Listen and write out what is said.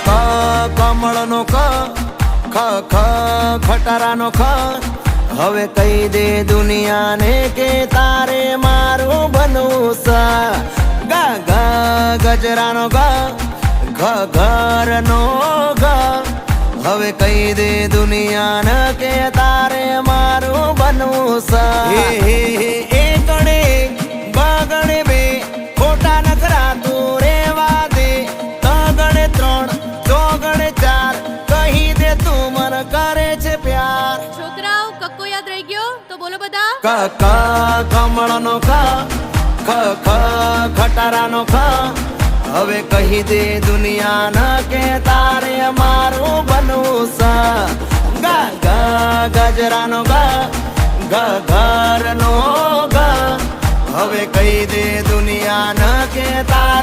ક કમળનો ક ખ ખ ખટારાનો ખ હવે કહી દે દુનિયાને કે તારે મારું બનવું છે ગા ગા ગજરાનો ગા ઘ ઘરનો ઘ હવે કહી દે દુનિયાને કે તારે મારું બનવું છે હે એકડે બગડે બે ખોટા નખરા તું રેવા દે તગડે ત્રણ ચોગડે ચાર કહી દે તું મન કરે છે પ્યાર છોકરાઓ કક્કો યાદ રહી ગયો તો બોલો બધા ક ક કમળનો ક ખ ખ ખટારાનો ખ હવે કહી દે દુનિયાને કે તારે મારું બનવું છે ગા ગા ગજરાનો ગા ઘ ઘરનો ઘ હવે કહી દે દુનિયાને કે તારે